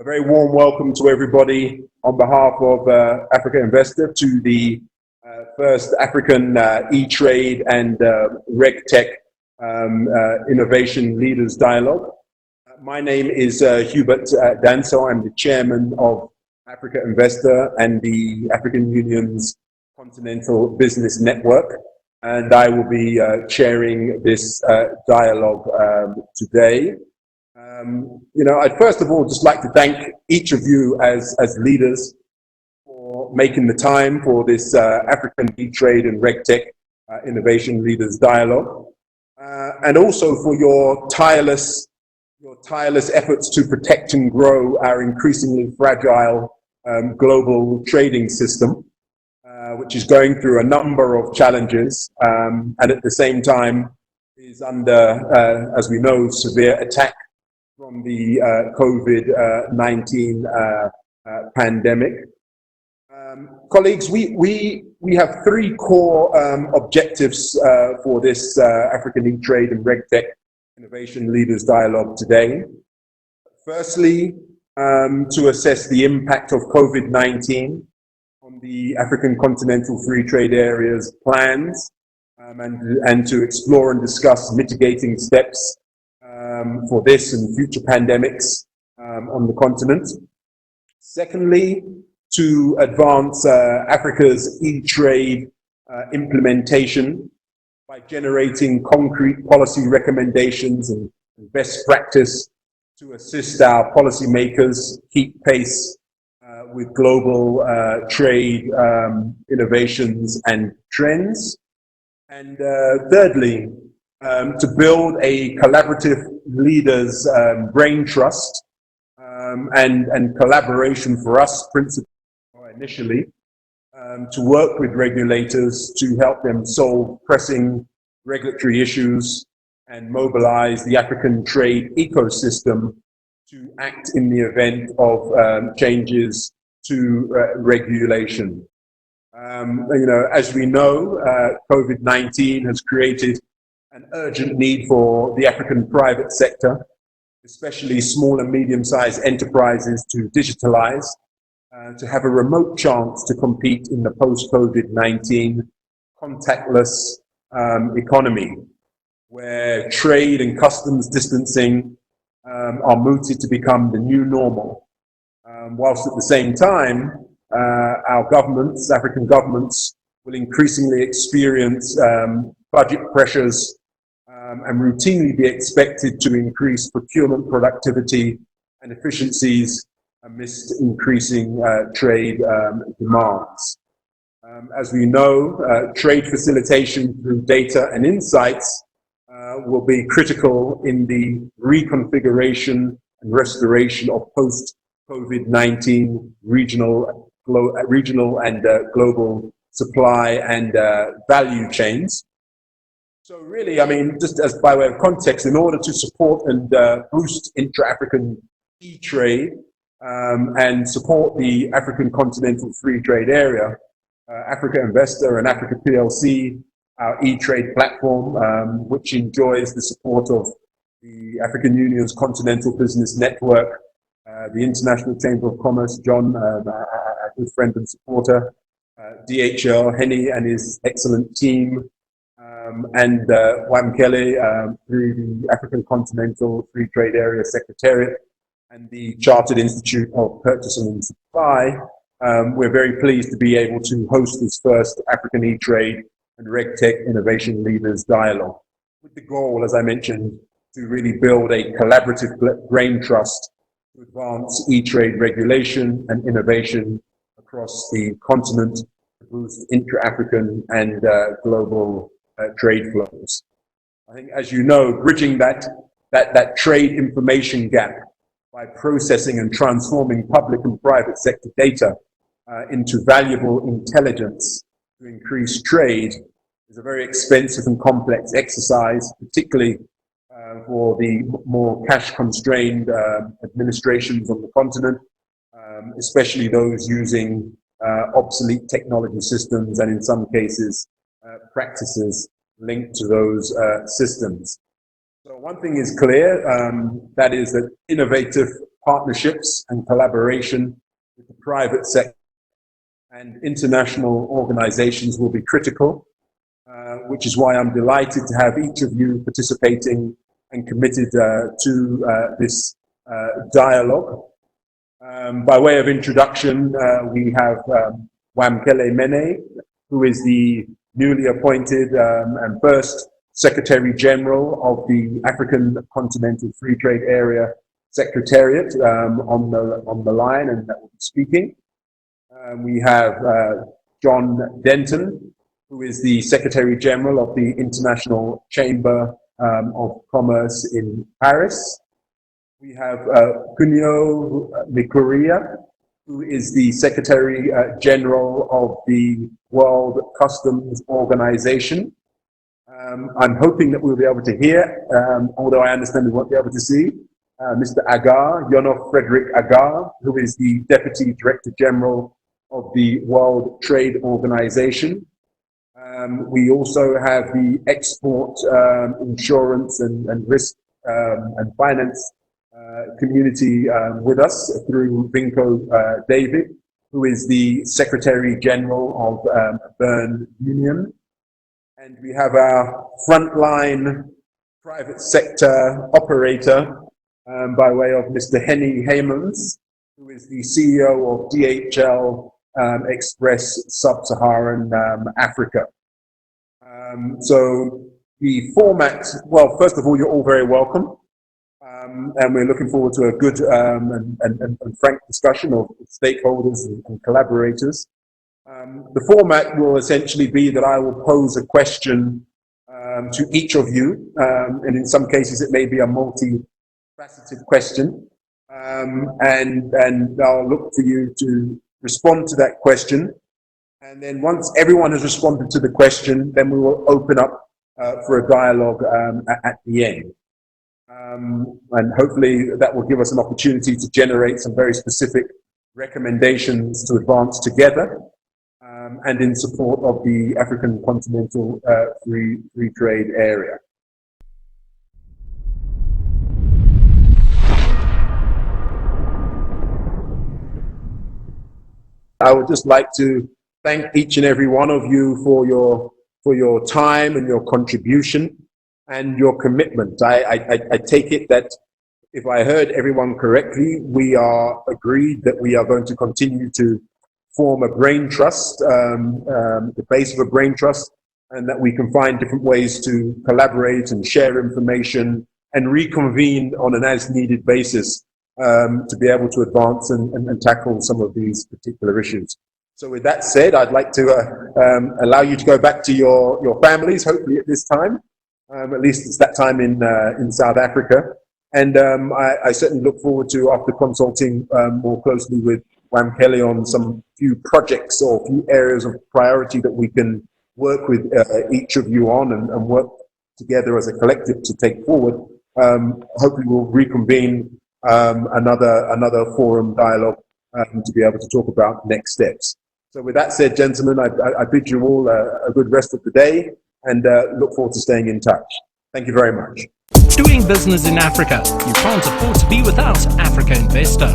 A very warm welcome to everybody on behalf of Africa Investor to the first African E-Trade and RegTech Innovation Leaders Dialogue. My name is Hubert Danso. I'm the chairman of Africa Investor and the African Union's Continental Business Network, and I will be chairing this dialogue today. I'd first of all just like to thank each of you as leaders for making the time for this African E-Trade and RegTech Innovation Leaders Dialogue, and also for your tireless efforts to protect and grow our increasingly fragile global trading system, which is going through a number of challenges, and at the same time is under, as we know, severe attack from the COVID-19 pandemic. Colleagues, we have three core objectives for this African E-Trade and RegTech Innovation Leaders Dialogue today. Firstly, to assess the impact of COVID-19 on the African Continental Free Trade Area's plans, and to explore and discuss mitigating steps for this and future pandemics on the continent. Secondly, to advance Africa's e-trade implementation by generating concrete policy recommendations and best practice to assist our policymakers keep pace with global trade innovations and trends. And thirdly, to build a collaborative leaders brain trust and collaboration for us, principally initially, to work with regulators to help them solve pressing regulatory issues and mobilize the African trade ecosystem to act in the event of changes to regulation. As we know, COVID-19 has created an urgent need for the African private sector, especially small and medium-sized enterprises, to digitalize, to have a remote chance to compete in the post-COVID-19 contactless economy, where trade and customs distancing are mooted to become the new normal, whilst at the same time, our governments, African governments, will increasingly experience budget pressures and routinely be expected to increase procurement productivity and efficiencies amidst increasing trade demands. As we know, trade facilitation through data and insights will be critical in the reconfiguration and restoration of post-COVID-19 regional and global supply and value chains. So really, I mean, just as by way of context, in order to support and boost intra-African e-trade and support the African Continental Free Trade Area, Africa Investor and Africa PLC, our e-trade platform, which enjoys the support of the African Union's Continental Business Network, the International Chamber of Commerce, John, a good friend and supporter, DHL, Henny and his excellent team, and Wamkele through the African Continental Free Trade Area Secretariat and the Chartered Institute of Purchasing and Supply. We're very pleased to be able to host this first African E-Trade and RegTech Innovation Leaders Dialogue, with the goal, as I mentioned, to really build a collaborative brain trust to advance e-trade regulation and innovation across the continent to boost intra-African and global trade flows. I think, as you know, bridging that trade information gap by processing and transforming public and private sector data into valuable intelligence to increase trade is a very expensive and complex exercise, particularly for the more cash-constrained administrations on the continent, especially those using obsolete technology systems and in some cases practices linked to those systems. So one thing is clear, that is that innovative partnerships and collaboration with the private sector and international organizations will be critical, which is why I'm delighted to have each of you participating and committed to this dialogue. By way of introduction, we have Wamkele Mene, who is the newly appointed and first Secretary General of the African Continental Free Trade Area Secretariat on the line, and that will be speaking. We have John Denton, who is the Secretary General of the International Chamber of Commerce in Paris. We have Cunio Mikuria, who is the Secretary General of the World Customs Organization. I'm hoping that we'll be able to hear, although I understand we won't be able to see, Mr. Agar, Yonof Frederick Agar, who is the Deputy Director General of the World Trade Organization. We also have the export insurance and risk and finance community with us through Vinco David, who is the Secretary General of Bern Union. And we have our frontline private sector operator by way of Mr. Henny Heymans, who is the CEO of DHL Express Sub-Saharan Africa. So the format, well, first of all, you're all very welcome. And we're looking forward to a good and frank discussion of stakeholders and collaborators. The format will essentially be that I will pose a question to each of you, and in some cases it may be a multi-faceted question, and I'll look for you to respond to that question. And then once everyone has responded to the question, then we will open up for a dialogue at the end. And hopefully that will give us an opportunity to generate some very specific recommendations to advance together and in support of the African Continental Free Trade Area. I would just like to thank each and every one of you for your time and your contribution and your commitment. I take it that if I heard everyone correctly, we are agreed that we are going to continue to form a brain trust, the base of a brain trust, and that we can find different ways to collaborate and share information and reconvene on an as-needed basis to be able to advance and tackle some of these particular issues. So with that said, I'd like to allow you to go back to your families, hopefully at this time. At least it's that time in South Africa. And I certainly look forward to, after consulting more closely with Wamkele on some few projects or few areas of priority that we can work with each of you on and work together as a collective to take forward. Hopefully we'll reconvene another forum dialogue to be able to talk about next steps. So with that said, gentlemen, I bid you all a good rest of the day and look forward to staying in touch. Thank you very much. Doing business in Africa. You can't afford to be without Africa Investor.